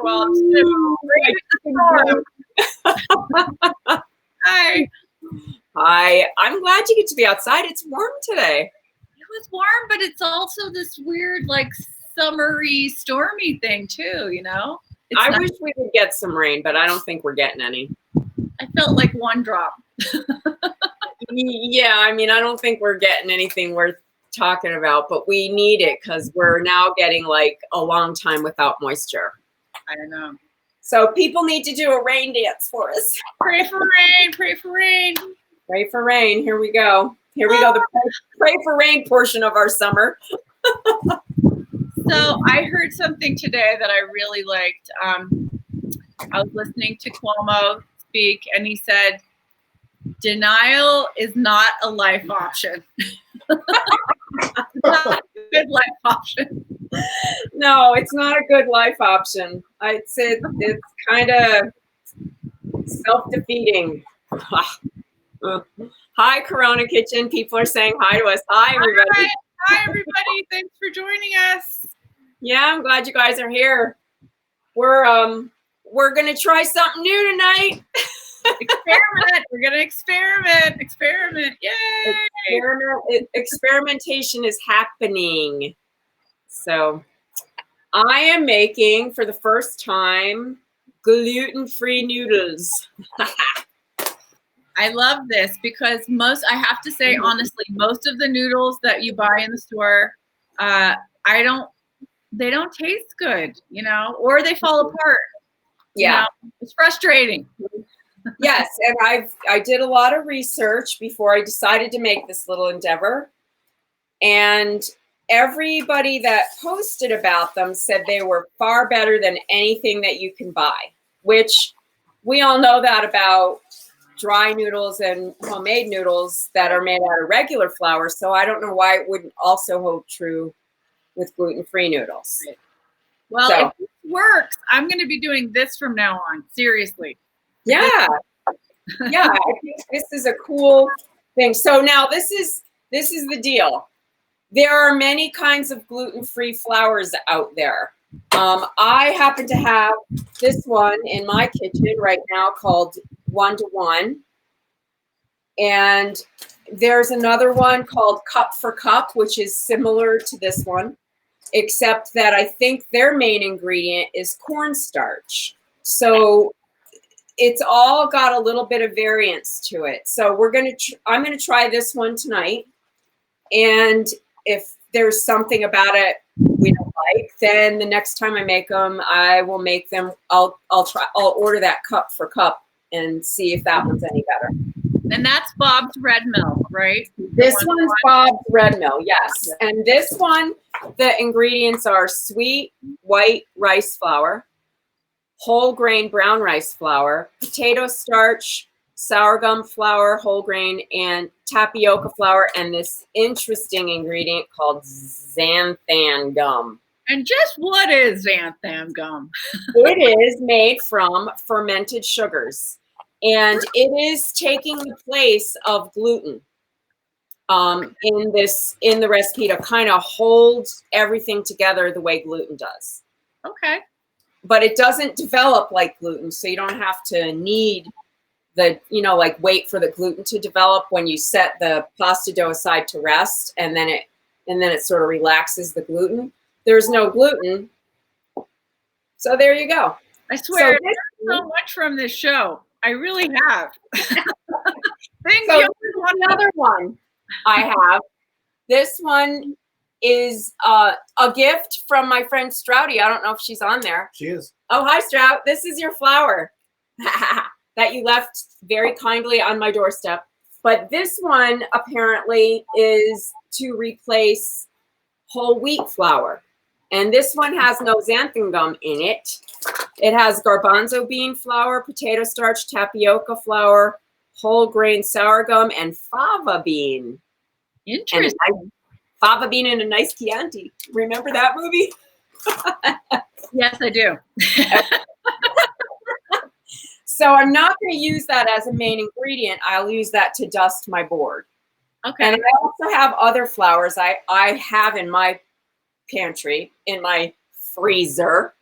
while I'm still Hi. Hi. I'm glad you get to be outside. It's warm today. It was warm, but it's also this weird, like, summery, stormy thing too, you know? I wish we could get some rain, but I don't think we're getting any. I felt like one drop. Yeah, I mean, I don't think we're getting anything worth talking about, but we need it because we're now getting like a long time without moisture. I don't know. So people need to do a rain dance for us. Pray for rain, pray for rain. Pray for rain. Here we go. Here we go. The pray for rain portion of our summer. So I heard something today that I really liked. I was listening to Cuomo speak, and he said, denial is not a life option. Not a good life option. No, it's not a good life option. I'd say it's kind of self-defeating. Hi, Corona Kitchen. People are saying hi to us. Hi, everybody. Hi, everybody. Thanks for joining us. Yeah, I'm glad you guys are here. We're gonna try something new tonight. Experiment. We're gonna experiment. Yay! Experimentation is happening. So I am making for the first time gluten-free noodles. I love this because I have to say honestly, most of the noodles that you buy in the store, they don't taste good, you know, or they fall apart. Yeah. You know? It's frustrating. Yes, and I did a lot of research before I decided to make this little endeavor. And everybody that posted about them said they were far better than anything that you can buy, which we all know that about dry noodles and homemade noodles that are made out of regular flour. So I don't know why it wouldn't also hold true with gluten-free noodles. Well, if this works, I'm going to be doing this from now on. Seriously. Yeah. Yeah, I think this is a cool thing. So now this is the deal. There are many kinds of gluten-free flours out there. I happen to have this one in my kitchen right now called 1-to-1. And there's another one called Cup for Cup, which is similar to this one, except that I think their main ingredient is cornstarch. So it's all got a little bit of variance to it. So I'm going to try this one tonight. And if there's something about it we don't like, then the next time I make them, I will make them. I'll order that Cup for Cup and see if that one's any better. And that's Bob's Red Mill, right? This one's Bob's Red Mill, yes. And this one, the ingredients are sweet white rice flour, whole grain brown rice flour, potato starch, sorghum flour, whole grain, and tapioca flour, and this interesting ingredient called xanthan gum. And just what is xanthan gum? It is made from fermented sugars, and it is taking the place of gluten in the recipe to kind of hold everything together the way gluten does. Okay. But it doesn't develop like gluten, so you don't have to knead like wait for the gluten to develop when you set the pasta dough aside to rest, and then it sort of relaxes the gluten. There's no gluten, so there you go. I swear, I've learned so much from this show. I really have. Thank you. Another one I have. This one is a gift from my friend Strouty. I don't know if she's on there. She is. Oh, hi, Strout. This is your flour that you left very kindly on my doorstep. But this one apparently is to replace whole wheat flour. And this one has no xanthan gum in it. It has garbanzo bean flour, potato starch, tapioca flour, whole grain sorghum, and fava bean. Interesting. Fava bean and a nice Chianti. Remember that movie? Yes, I do. So I'm not going to use that as a main ingredient. I'll use that to dust my board. Okay. And I also have other flours I have in my pantry, in my freezer.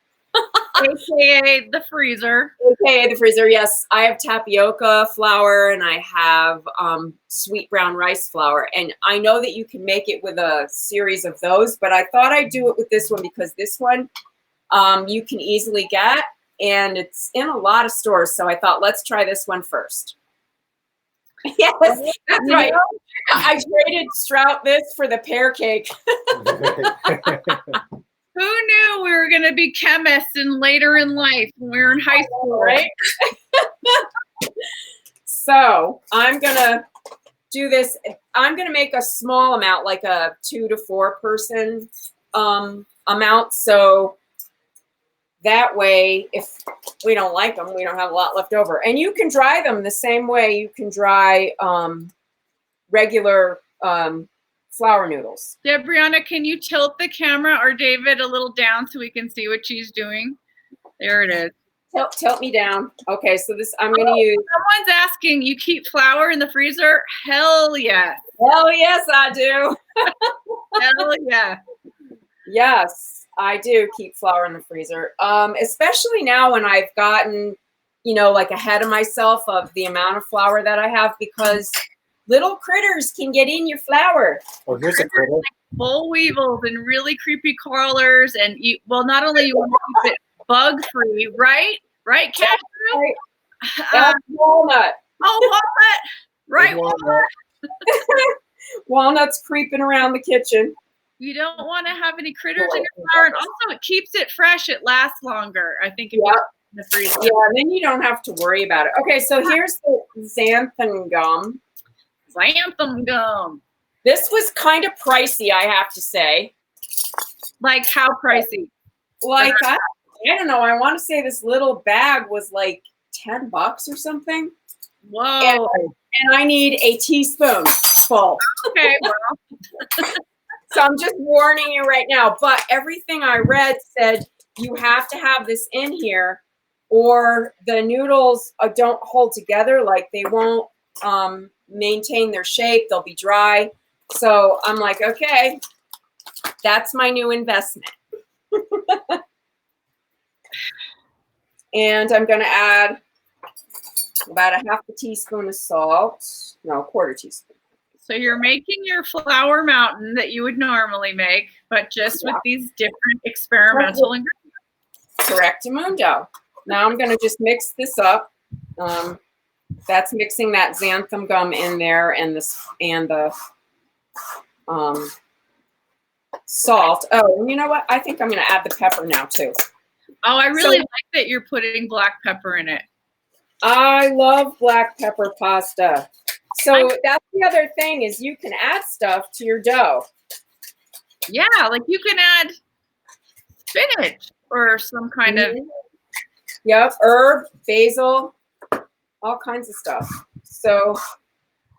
AKA the freezer. AKA the freezer, yes. I have tapioca flour and I have sweet brown rice flour. And I know that you can make it with a series of those, but I thought I'd do it with this one because this one you can easily get and it's in a lot of stores. So I thought, let's try this one first. Yes, that's right. I traded Strout this for the pear cake. Who knew we were going to be chemists and later in life when we were in high school, right? So I'm going to do this. I'm going to make a small amount, like a 2 to 4 person amount. So that way, if we don't like them, we don't have a lot left over. And you can dry them the same way you can dry regular flour noodles. Debrianna, can you tilt the camera or David a little down so we can see what she's doing? There it is. Tilt me down. Okay, so this I'm going to use. Someone's asking, you keep flour in the freezer? Hell yes. Hell yes, I do. Hell yeah. Yes, I do keep flour in the freezer. Especially now when I've gotten, like ahead of myself of the amount of flour that I have because little critters can get in your flour. Oh, here's a critter. Like boll weevils and really creepy crawlers. And not only you want to keep it bug free, right? Right, Cashew? Right. Walnut. Oh, walnut. Right, walnut. Walnuts creeping around the kitchen. You don't want to have any critters in your flour. And also, it keeps it fresh. It lasts longer, I think, if you put it in the freezer. Yeah, then you don't have to worry about it. Okay, so here's the xanthan gum. Xanthan gum. This was kind of pricey, I have to say. Like how pricey? Like, I don't know. I want to say this little bag was like $10 or something. Whoa. And I need a teaspoon full. Okay, well. So I'm just warning you right now. But everything I read said you have to have this in here or the noodles don't hold together. Like they won't maintain their shape. They'll be dry. So I'm like, okay, that's my new investment. And I'm going to add about a half a teaspoon of salt. No, a quarter teaspoon. So you're making your flour mountain that you would normally make, but just with these different experimental ingredients. Correctamundo. Now I'm going to just mix this up. That's mixing that xanthan gum in there and the salt. Oh, and you know what? I think I'm going to add the pepper now too. Oh, I really like that you're putting black pepper in it. I love black pepper pasta. So that's the other thing is you can add stuff to your dough. Yeah, like you can add spinach or some kind of. Yep, herb, basil, all kinds of stuff. So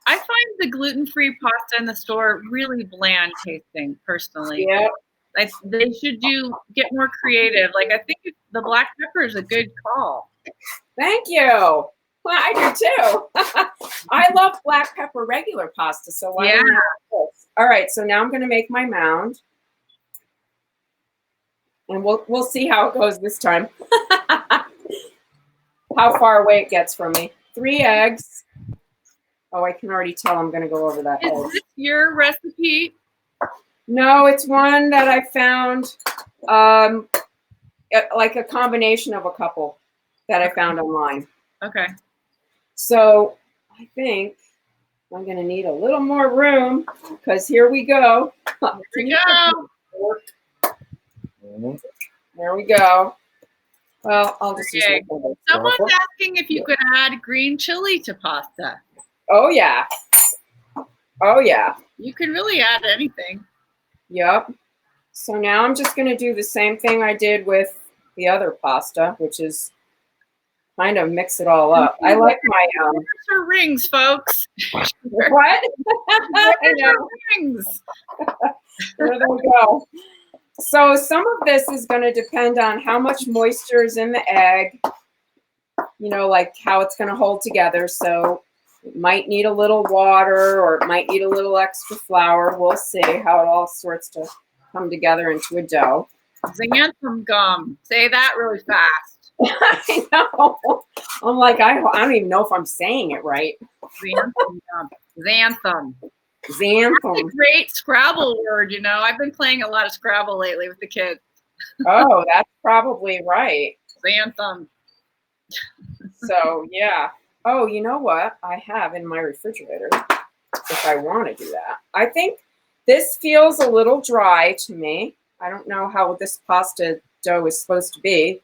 I find the gluten-free pasta in the store really bland tasting, personally. Yeah. Like they should get more creative. Like I think the black pepper is a good call. Thank you. Well, I do too. I love black pepper regular pasta. So why don't I have this? All right. So now I'm going to make my mound, and we'll see how it goes this time. How far away it gets from me. 3 eggs. Oh, I can already tell I'm going to go over that. Is this your recipe? No, it's one that I found, like a combination of a couple that I found online. Okay. So I think I'm going to need a little more room because here we go. Here we go. There we go. Well, I'll just use my Someone's asking if you could add green chili to pasta. Oh, yeah. Oh, yeah. You can really add anything. Yep. So now I'm just going to do the same thing I did with the other pasta, which is kind of mix it all up. I like my There's her rings, folks. what? There's her rings. There they go. So some of this is going to depend on how much moisture is in the egg, like how it's going to hold together. So it might need a little water or it might need a little extra flour. We'll see how it all sorts to come together into a dough. Xanthan gum. Say that really fast. I know. I'm like, I don't even know if I'm saying it right. Xanthan gum. Xanthan. Xanthan. That's a great Scrabble word, you know. I've been playing a lot of Scrabble lately with the kids. Oh, that's probably right. Xanthan. So, yeah. Oh, you know what I have in my refrigerator if I want to do that? I think this feels a little dry to me. I don't know how this pasta dough is supposed to be,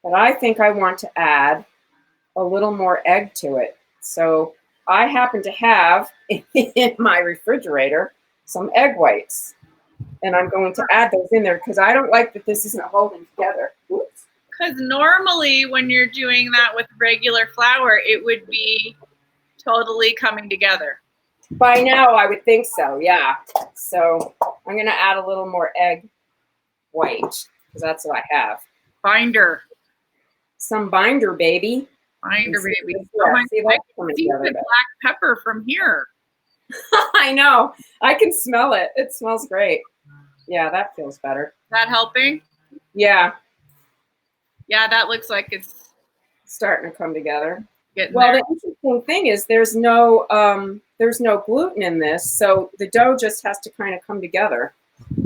but I think I want to add a little more egg to it. So I happen to have in my refrigerator some egg whites, and I'm going to add those in there because I don't like that this isn't holding together. Oops. Because normally when you're doing that with regular flour, it would be totally coming together. By now, I would think so, yeah. So I'm going to add a little more egg white because that's what I have. Binder. Some binder, baby. Binder, baby. Yeah, I see the black pepper from here. I know. I can smell it. It smells great. Yeah, that feels better. Is that helping? Yeah. Yeah, that looks like it's starting to come together. Well, the interesting thing is there's no gluten in this, so the dough just has to kind of come together,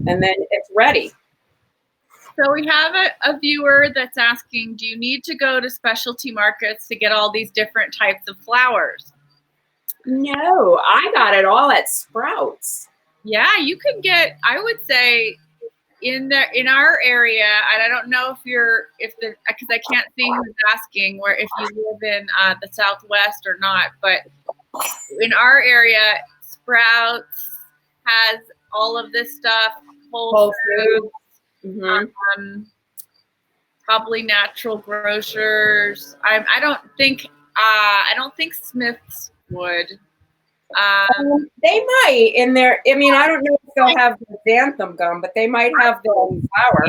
and then it's ready. So we have a viewer that's asking, do you need to go to specialty markets to get all these different types of flours? No, I got it all at Sprouts. Yeah, you could get, I would say, in our area, and I don't know because I can't see who's asking where if you live in the Southwest or not, but in our area, Sprouts has all of this stuff, Whole Foods, probably Natural Grocers. I don't think Smith's would. They might in there. I mean, I don't know if they'll have the xanthan gum, but they might have the flour.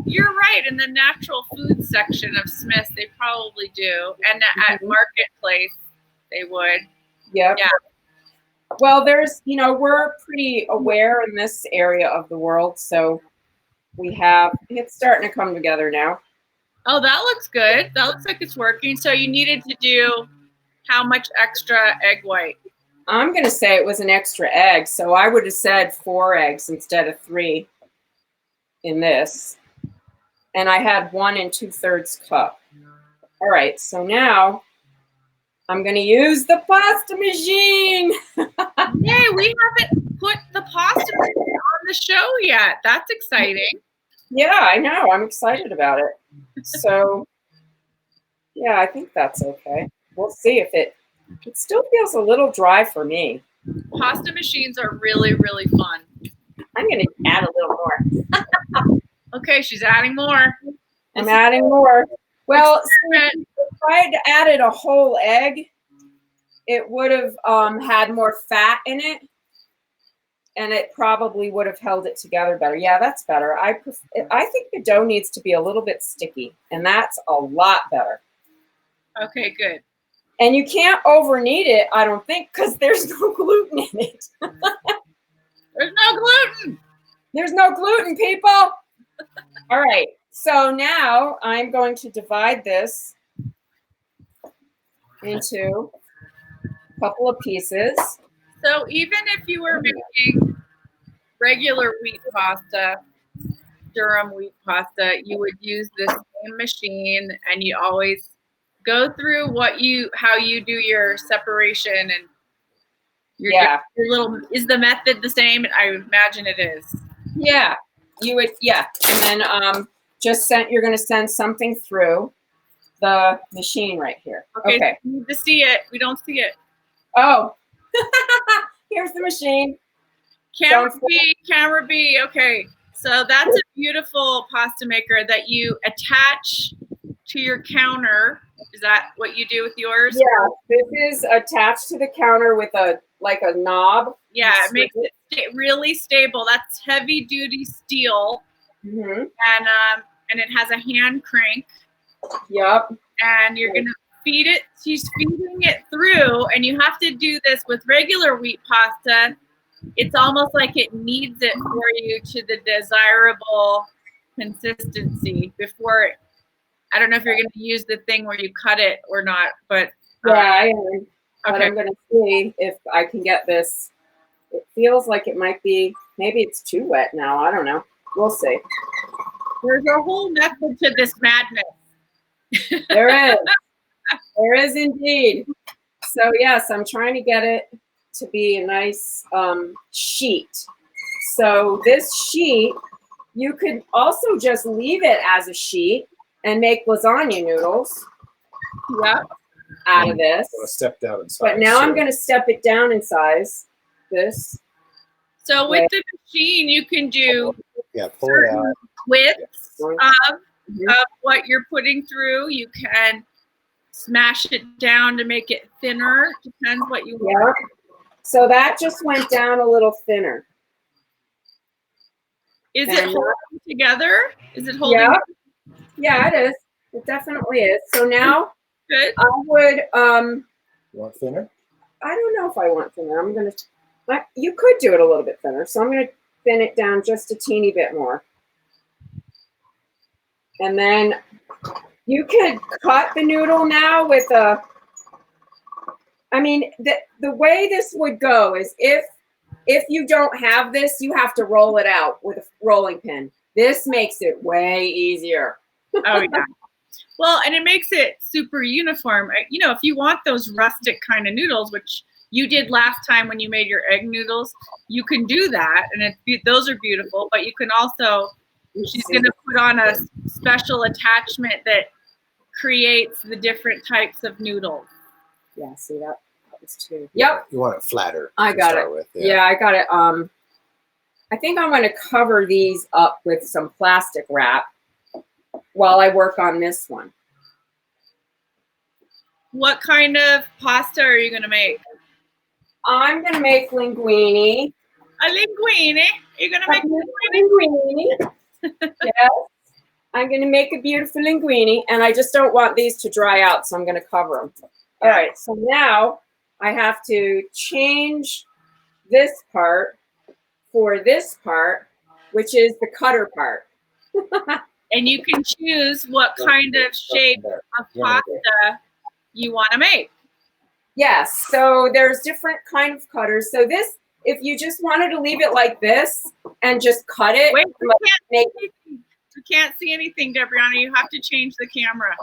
You're right. In the natural food section of Smith's, they probably do, and at Marketplace, they would. Yep. Yeah. Well, we're pretty aware in this area of the world, so it's starting to come together now. Oh, that looks good. That looks like it's working. So you needed to do how much extra egg white? I'm going to say it was an extra egg, so I would have said 4 eggs instead of 3 in this. And I had 1 2/3 cup. All right, so now I'm going to use the pasta machine. Yay, we haven't put the pasta machine on the show yet. That's exciting. Yeah, I know. I'm excited about it. So, yeah, I think that's okay. We'll see if it still feels a little dry for me. Pasta machines are really, really fun. I'm going to add a little more. Okay, she's adding more. I'm adding more. Well, if I had added a whole egg, it would have had more fat in it, and it probably would have held it together better. Yeah, that's better. I think the dough needs to be a little bit sticky, and that's a lot better. Okay, good. And you can't over knead it, I don't think, because there's no gluten in it. There's no gluten. There's no gluten, people. All right. So now I'm going to divide this into a couple of pieces. So even if you were making regular wheat pasta, Durham wheat pasta, you would use this same machine, and you always go through how you do your separation and your little. Is the method the same? I imagine it is. Yeah, you would. Yeah, and then you're going to send something through the machine right here. Okay. So you need to see it. We don't see it. Oh, here's the machine. Camera B. Okay, so that's a beautiful pasta maker that you attach to your counter. Is that what you do with yours? Yeah, this is attached to the counter with a knob. Yeah, it makes it really stable. That's heavy duty steel. Mm-hmm. And it has a hand crank. Yep. And you're gonna feed it. She's feeding it through, and you have to do this with regular wheat pasta. It's almost like it kneads it for you to the desirable consistency before. I don't know if you're going to use the thing where you cut it or not, but yeah, I am. But okay. I'm going to see if I can get this. It feels like it might be, maybe it's too wet now. I don't know. We'll see. There's a whole method to this madness. There is. There is indeed. So yes, I'm trying to get it to be a nice sheet. So this sheet, you could also just leave it as a sheet and make lasagna noodles. Yep. Out of this. So a step down in size. But now I'm going to step it down in size. This. So with the machine, you can do pull it out. widths of what you're putting through. You can smash it down to make it thinner. Depends what you want. So that just went down a little thinner. Is it holding together? Is it holding? Yeah, it is. It definitely is. So now good. I would You want thinner? I don't know if I want thinner. I'm gonna you could do it a little bit thinner. So I'm gonna thin it down just a teeny bit more. And then you could cut the noodle now with a I mean the way this would go is if you don't have this, you have to roll it out with a rolling pin. This makes it way easier. Oh, yeah. Well, and it makes it super uniform. You know, if you want those rustic kind of noodles, which you did last time when you made your egg noodles, you can do that. And those are beautiful. But you can also, she's going to put on a special attachment that creates the different types of noodles. Yeah, see that? Too. Yep. You want it flatter. I got it. With, yeah, I got it. I think I'm going to cover these up with some plastic wrap while I work on this one. What kind of pasta are you going to make? I'm going to make linguine. A linguine? You're going to make linguine? Yes. I'm going to make a beautiful linguine, and I just don't want these to dry out, so I'm going to cover them. All right, so now I have to change this part for this part, which is the cutter part. And you can choose what kind of shape of pasta you want to make. Yes, so there's different kind of cutters. So this, if you just wanted to leave it like this and just cut it. Wait, we can't see anything, Debriana. You have to change the camera.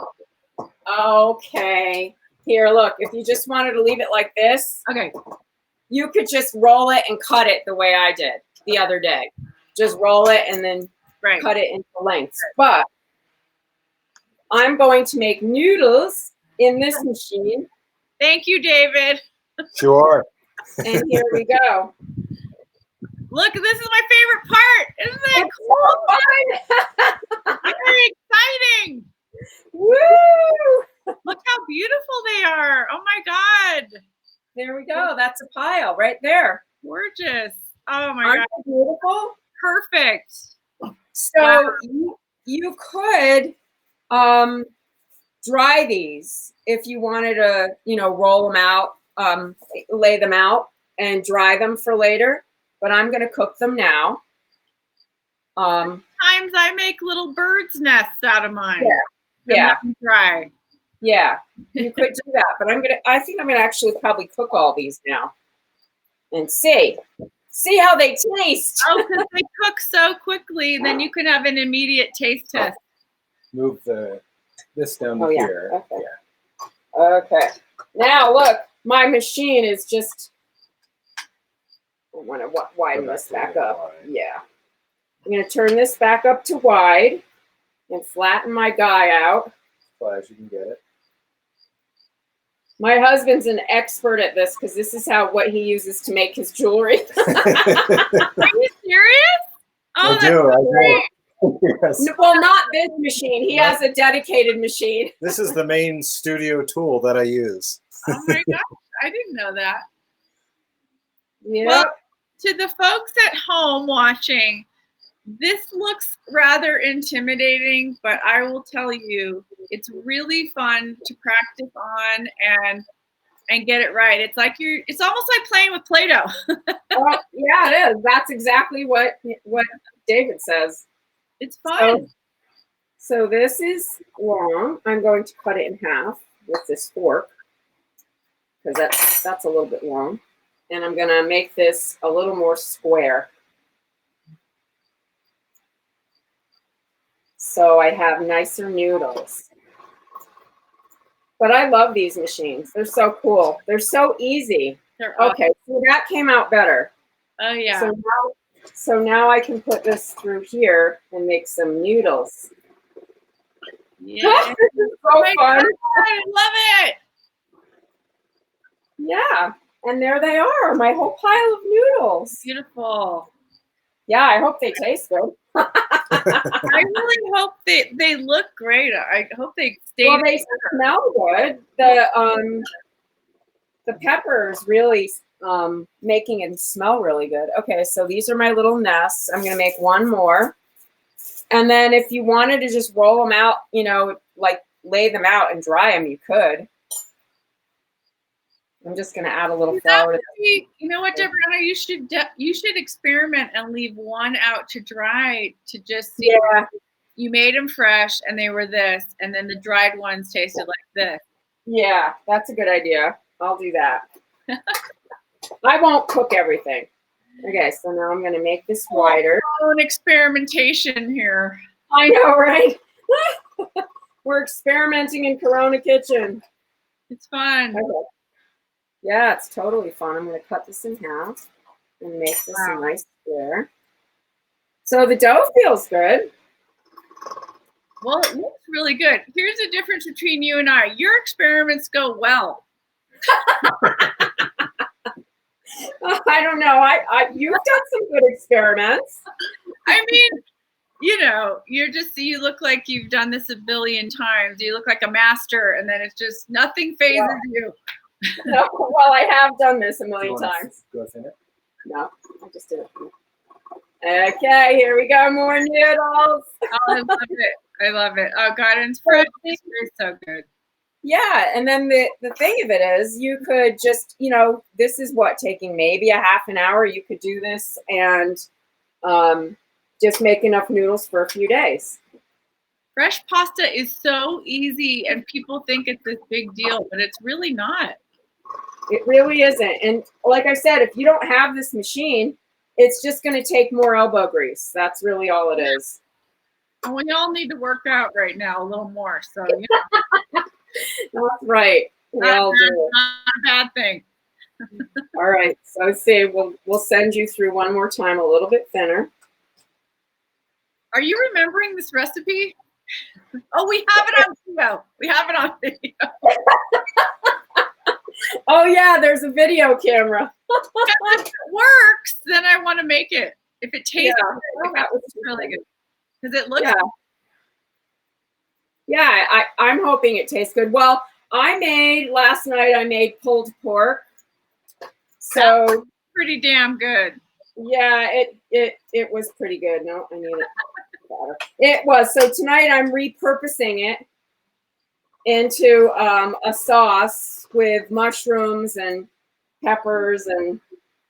Okay. Here, look, if you just wanted to leave it like this, okay, you could just roll it and cut it the way I did the other day. Just roll it and then cut it into lengths. But I'm going to make noodles in this machine. Thank you, David. Sure. And here we go. Look, this is my favorite part. Isn't it cool? So fun. Very exciting. Woo! Look how beautiful they are. Oh my God. There we go. That's a pile right there. Gorgeous. Oh my Aren't God. they beautiful? Perfect. So you could dry these if you wanted to, roll them out, lay them out and dry them for later. But I'm going to cook them now. Sometimes I make little birds' nests out of mine. Yeah. Dry. Yeah, you could do that, but I think I'm gonna actually probably cook all these now and see how they taste. Oh, because they cook so quickly, then you can have an immediate taste test. Move this down to here. Okay. Yeah. Okay. Now look, my machine is just. I want to widen this back up. Yeah. I'm gonna turn this back up to wide and flatten my guy out. As far as you can get it. My husband's an expert at this because this is what he uses to make his jewelry. Are you serious? Oh, I do. Yes. Well, not this machine. He has a dedicated machine. This is the main studio tool that I use. Oh my gosh, I didn't know that. Yeah. Well, to the folks at home watching, this looks rather intimidating, but I will tell you, it's really fun to practice on and get it right. It's almost like playing with Play-Doh. Yeah, it is. That's exactly what David says. It's fun. So this is long. I'm going to cut it in half with this fork because that's a little bit long. And I'm going to make this a little more square. So I have nicer noodles. But I love these machines. They're so cool. They're so easy. They're awesome. Okay, so that came out better. Oh, yeah. So now I can put this through here and make some noodles. Yeah. This is so fun. God, I love it. Yeah. And there they are, my whole pile of noodles. Beautiful. Yeah, I hope they taste good. I really hope they look great. I hope they stay. Well, they smell good. The peppers really making it smell really good. Okay, so these are my little nests. I'm going to make one more. And then if you wanted to just roll them out, you know, like lay them out and dry them, you could. I'm just going to add a little flour. You know what, Deborah? You should experiment and leave one out to dry to just see. Yeah. You made them fresh and they were this, and then the dried ones tasted like this. Yeah, that's a good idea. I'll do that. I won't cook everything. Okay, so now I'm going to make this wider. An experimentation here. I know, right? We're experimenting in Corona Kitchen. It's fun. Okay. Yeah, it's totally fun. I'm going to cut this in half and make this a nice square. So the dough feels good. Well, it looks really good. Here's the difference between you and I. Your experiments go well. I don't know. You've done some good experiments. I mean, you know, you look like you've done this a billion times. You look like a master, and then it's just nothing phases you. No, well, I have done this a million times. Do I send it? No, I just did it. Okay, here we go. More noodles. Oh, I love it. I love it. Oh, God, and it's fresh. It's so good. Yeah, and then the thing of it is you could just, you know, this is taking maybe a half an hour. You could do this and just make enough noodles for a few days. Fresh pasta is so easy, and people think it's this big deal, but it's really not. It really isn't. And like I said, if you don't have this machine, it's just going to take more elbow grease. That's really all it is. And we all need to work out right now a little more. So, you know. That's right. We all do. Not a bad thing. All right. So let's see. We'll send you through one more time, a little bit thinner. Are you remembering this recipe? Oh, we have it on video. We have it on video. Oh, yeah, there's a video camera. If it works, then I want to make it. If it tastes good, it's really good. Because it looks Yeah, I'm hoping it tastes good. Well, last night I made pulled pork. So pretty damn good. Yeah, it was pretty good. No, I need it better. It was. So tonight I'm repurposing it into a sauce with mushrooms and peppers and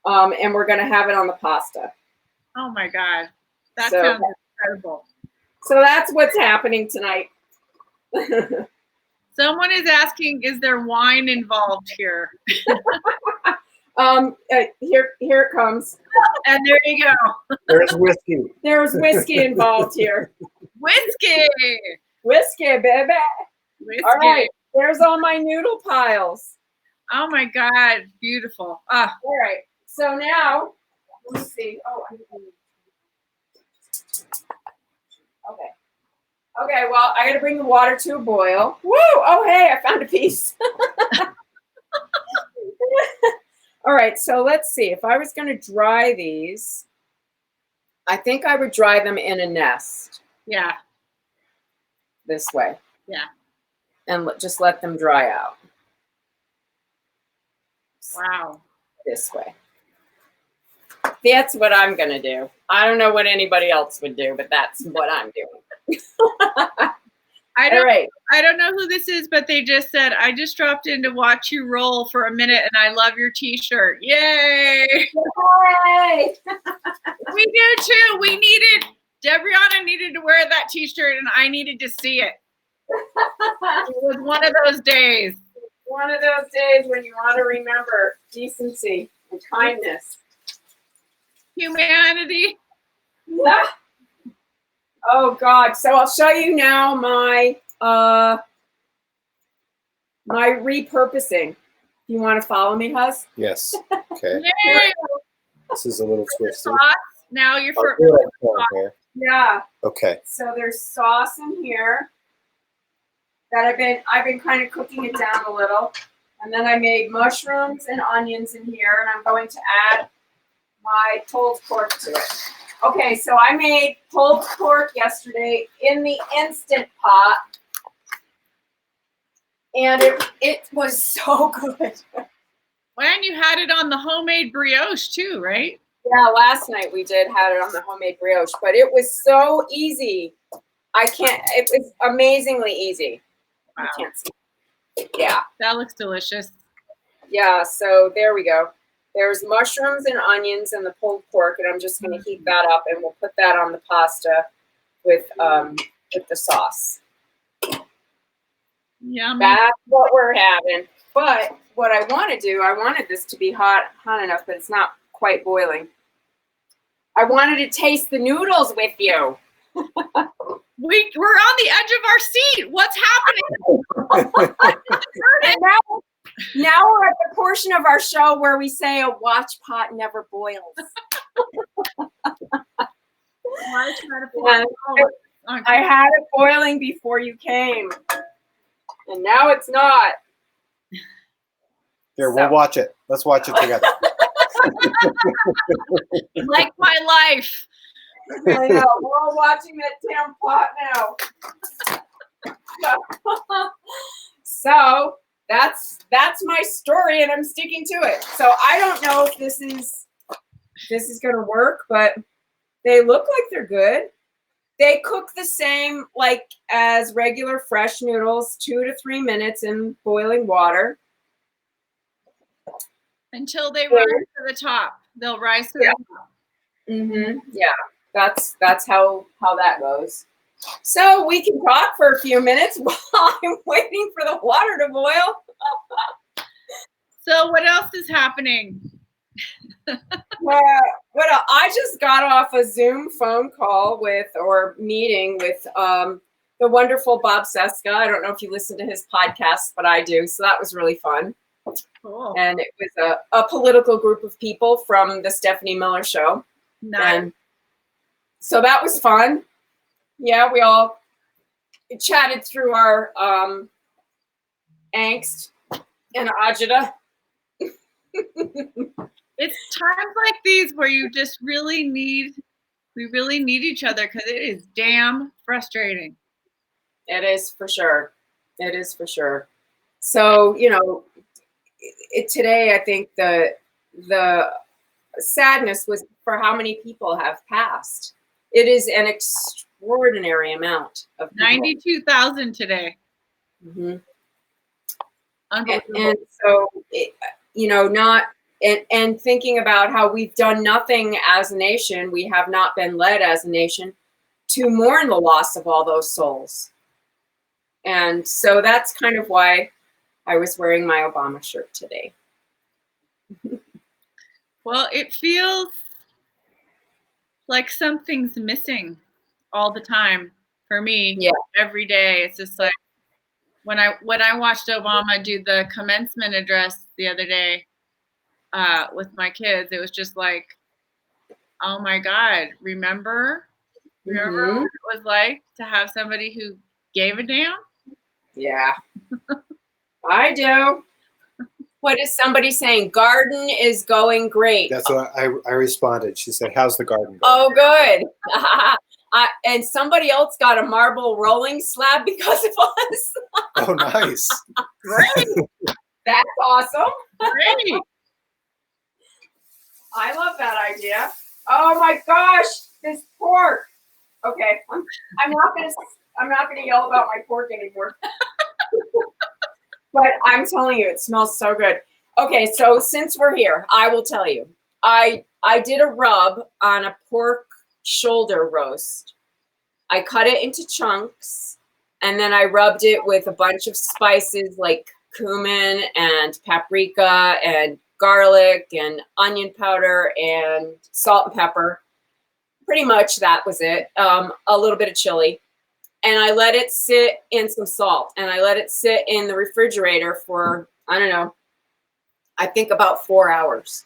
we're gonna have it on the pasta. Oh my God. That sounds incredible. So that's what's happening tonight. Someone is asking, is there wine involved here? Here it comes. And there you go. There's whiskey. There's whiskey involved here. Whiskey, baby. Whiskey. All right. There's all my noodle piles. Oh my God. Beautiful. All right. So now, let me see. Oh, okay. Okay, well, I got to bring the water to a boil. Woo! Oh, hey, I found a piece. All right, so let's see. If I was going to dry these, I think I would dry them in a nest. Yeah. This way. Yeah. And just let them dry out. Wow. This way. That's what I'm going to do. I don't know what anybody else would do, but that's what I'm doing. I don't know who this is, but they just said, I just dropped in to watch you roll for a minute and I love your t-shirt. Yay! Yay! We do too. We need it. Debrianna needed to wear that t-shirt and I needed to see it. It was one of those days. One of those days when you want to remember decency and kindness. Humanity. Yeah. Oh God. So I'll show you now my my repurposing. You want to follow me, Hus? Yes. Okay. Yay! This is a little twisty. Sauce. Now you're for Here. Yeah. Okay. So there's sauce in here that I've been kind of cooking it down a little. And then I made mushrooms and onions in here, and I'm going to add my pulled pork to it. Okay, so I made pulled pork yesterday in the Instant Pot. And it was so good. And you had it on the homemade brioche too, right? Yeah, last night we had it on the homemade brioche, but it was so easy. It was amazingly easy. Wow. You can't see. Yeah. That looks delicious. Yeah, so there we go. There's mushrooms and onions and the pulled pork, and I'm just going to heat that up, and we'll put that on the pasta with the sauce. Yummy. That's what we're having. But what I want to do, I wanted this to be hot enough, but it's not quite boiling. I wanted to taste the noodles with you. We're on the edge of our seat. What's happening? And now we're at the portion of our show where we say a watch pot never boils. I had it boiling before you came. And now it's not. Here, we'll watch it. Let's watch it together. Like my life. I know. We're all watching that damn pot now. So that's my story, and I'm sticking to it. So I don't know if this is going to work, but they look like they're good. They cook the same like as regular fresh noodles, 2 to 3 minutes in boiling water. Until they rise to the top. They'll rise to the top. Mm-hmm. Yeah, that's how that goes. So we can talk for a few minutes while I'm waiting for the water to boil. So what else is happening? I just got off a Zoom phone call meeting with the wonderful Bob Cesca. I don't know if you listen to his podcast, but I do. So that was really fun. Cool. And it was a political group of people from the Stephanie Miller Show. Nice. And so that was fun. Yeah, we all chatted through our angst and agita. It's times like these where you just we really need each other because it is damn frustrating. It is for sure. It is for sure. So, today I think the sadness was for how many people have passed. It is an extraordinary amount of people. 92,000 today. Mm-hmm. Unbelievable. And so, and thinking about how we've done nothing as a nation, we have not been led as a nation to mourn the loss of all those souls. And so that's kind of why I was wearing my Obama shirt today. Well, it feels like something's missing all the time for me. Yeah. Every day. It's just like when I watched Obama do the commencement address the other day with my kids, it was just like, oh my God, remember what it was like to have somebody who gave a damn? Yeah. I do. What is somebody saying? Garden is going great. That's what I responded. She said, how's the garden going? Oh, good. And somebody else got a marble rolling slab because of us. Oh, nice. Great. That's awesome. Great. I love that idea. Oh my gosh, this pork. Okay, I'm not gonna yell about my pork anymore. But I'm telling you, it smells so good. Okay, so since we're here, I will tell you, I did a rub on a pork shoulder roast. I cut it into chunks, and then I rubbed it with a bunch of spices like cumin and paprika and garlic and onion powder and salt and pepper. Pretty much that was it. A little bit of chili. And I let it sit in some salt. And I let it sit in the refrigerator for, I don't know, I think about 4 hours.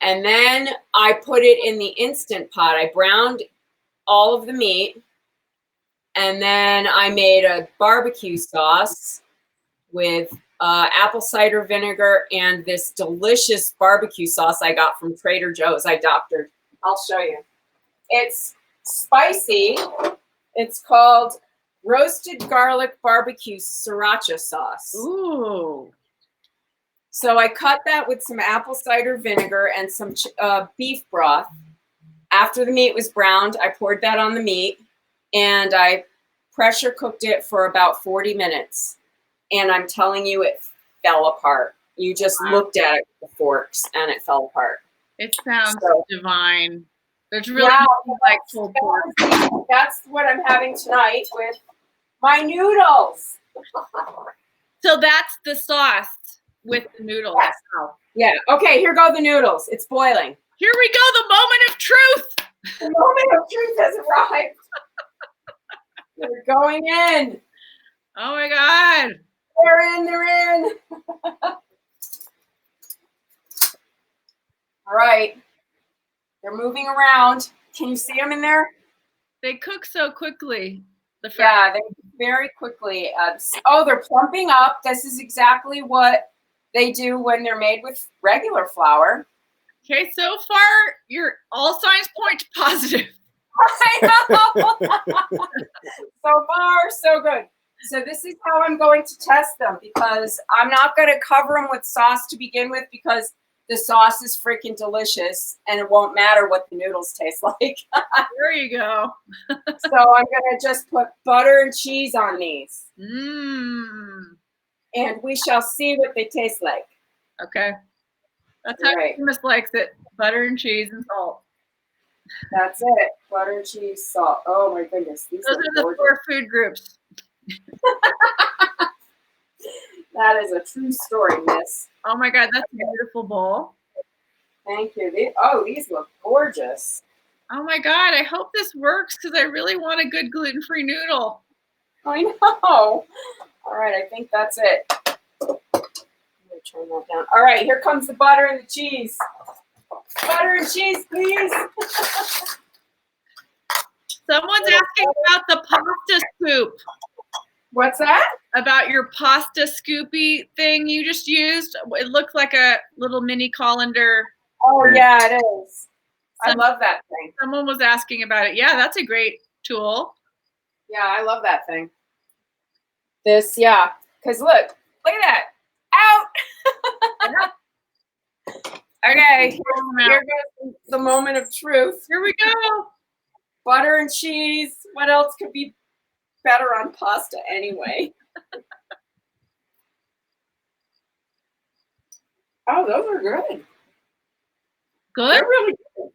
And then I put it in the Instant Pot. I browned all of the meat. And then I made a barbecue sauce with apple cider vinegar and this delicious barbecue sauce I got from Trader Joe's. I doctored. I'll show you. It's spicy. It's called roasted garlic barbecue sriracha sauce. Ooh. So I cut that with some apple cider vinegar and some beef broth. After the meat was browned, I poured that on the meat and I pressure cooked it for about 40 minutes. And I'm telling you, it fell apart. You just looked at it with the forks and it fell apart. It sounds divine. There's really like pulled pork. That's what I'm having tonight with my noodles. So that's the sauce with the noodles. Yes. Yeah. Okay, here go the noodles. It's boiling. Here we go, the moment of truth. The moment of truth has arrived. They're going in. Oh my God. They're in. All right. They're moving around. Can you see them in there? They cook so quickly. Yeah, they very quickly. They're plumping up. This is exactly what they do when they're made with regular flour. Okay, so far, all signs point to positive. I know. So far, so good. So this is how I'm going to test them because I'm not going to cover them with sauce to begin with because the sauce is freaking delicious and it won't matter what the noodles taste like. There you go. So I'm going to just put butter and cheese on these. And we shall see what they taste like. Okay. That's how Seamus likes it. Butter and cheese and salt. That's it. Butter, cheese, salt. Oh my goodness. Those are the 4 food groups. That is a true story, miss. Oh my God, that's a beautiful bowl. Thank you. These look gorgeous. Oh my God, I hope this works because I really want a good gluten-free noodle. I know. All right, I think that's it. I'm going to turn that down. All right, here comes the butter and the cheese. Butter and cheese, please. Someone's asking about the pasta scoop. What's that? About your pasta scoopy thing you just used. It looks like a little mini colander. Oh, yeah, it is. I love that thing. Someone was asking about it. Yeah, that's a great tool. Yeah, I love that thing. Because look at that. Out. Okay, here goes the moment of truth. Here we go. Butter and cheese. What else could be better on pasta anyway? Oh, those are good. Good? They're really good.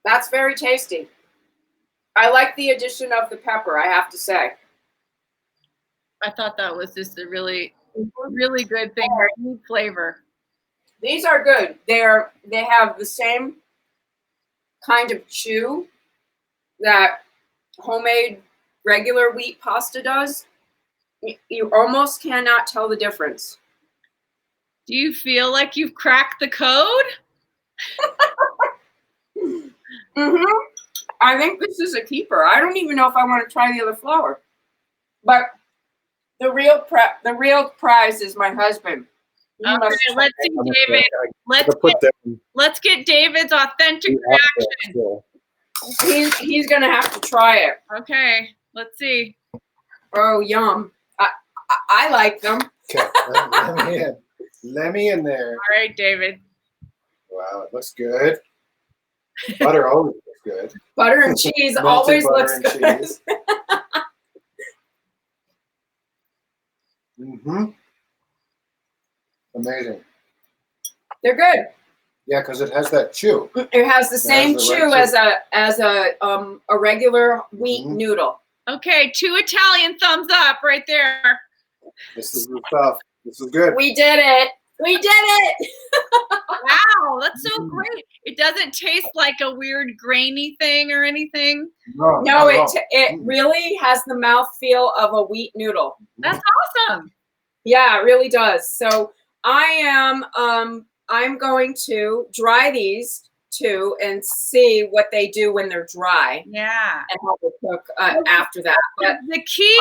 That's very tasty. I like the addition of the pepper, I have to say. I thought that was just a really, really good thing. Neat flavor. These are good. They have the same kind of chew that homemade regular wheat pasta does. You almost cannot tell the difference. Do you feel like you've cracked the code? I think this is a keeper. I don't even know if I want to try the other flour. But the real prize is my husband. Okay, let's see, David. Let's get David's authentic reaction. He's gonna have to try it. Okay, let's see. Oh, yum! I like them. Okay, let me in there. All right, David. Wow, it looks good. Butter always looks good. Butter and cheese always looks good. Mm-hmm. Amazing. They're good. Yeah, because it has that chew. It has the same has the chew right as a regular wheat noodle. Okay, 2 Italian thumbs up right there. This is the stuff. This is good. We did it. We did it. Wow, that's so great. It doesn't taste like a weird grainy thing or anything. No, it really has the mouthfeel of a wheat noodle. That's awesome. Yeah, it really does. So I'm going to dry these two and see what they do when they're dry. Yeah. And how they cook after that. But the key,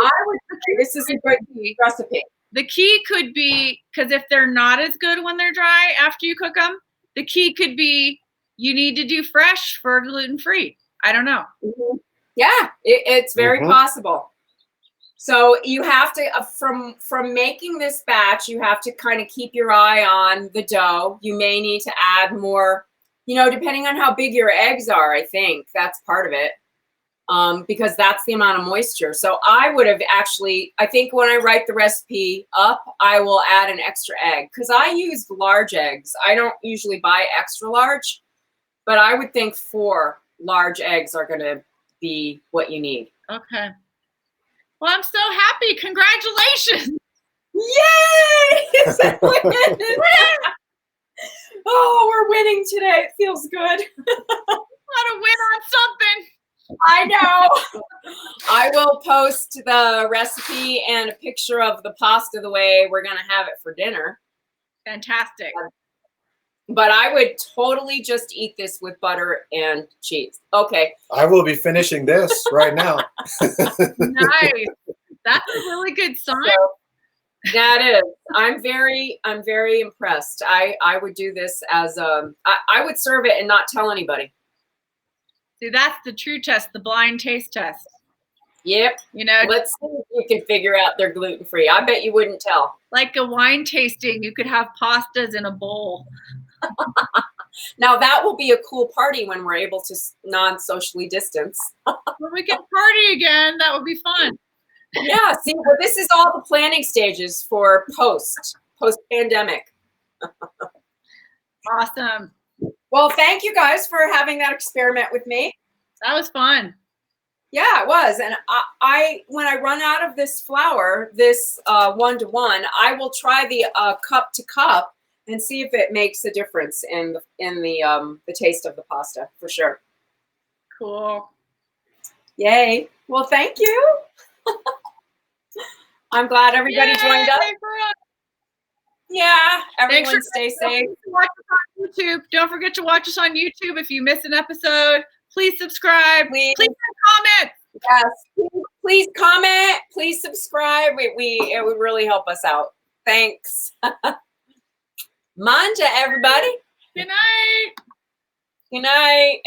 this is a good recipe. The key could be, because if they're not as good when they're dry after you cook them, the key could be you need to do fresh for gluten-free. I don't know. Mm-hmm. Yeah, it's very possible. So you have to, from making this batch, you have to kind of keep your eye on the dough. You may need to add more, depending on how big your eggs are, I think that's part of it. Because that's the amount of moisture. So I would have I think when I write the recipe up, I will add an extra egg because I used large eggs. I don't usually buy extra large, but I would think 4 large eggs are going to be what you need. Okay. Well, I'm so happy. Congratulations. Yay! Oh, we're winning today. It feels good. Want to win on something. I know. I will post the recipe and a picture of the pasta the way we're going to have it for dinner. Fantastic. But I would totally just eat this with butter and cheese. Okay. I will be finishing this right now. Nice. That's a really good sign. So, that is. I'm very impressed. I would do this as I would serve it and not tell anybody. See, that's the true test, the blind taste test. Yep. Let's see if you can figure out they're gluten-free. I bet you wouldn't tell. Like a wine tasting, you could have pastas in a bowl. Now that will be a cool party when we're able to non-socially distance. When we can party again, that would be fun. Yeah, see, well, this is all the planning stages for post-pandemic. Awesome. Well, thank you guys for having that experiment with me. That was fun. Yeah, it was. And I when I run out of this flour, this 1-to-1, I will try the cup to cup and see if it makes a difference in the taste of the pasta for sure. Cool. Yay. Well, thank you. I'm glad everybody joined us. Yeah, everyone stay safe. Watch us on YouTube. Don't forget to watch us on YouTube if you miss an episode. Please subscribe. Please comment. Yes, please comment. Please subscribe. It would really help us out. Thanks. Manja, everybody. Good night. Good night.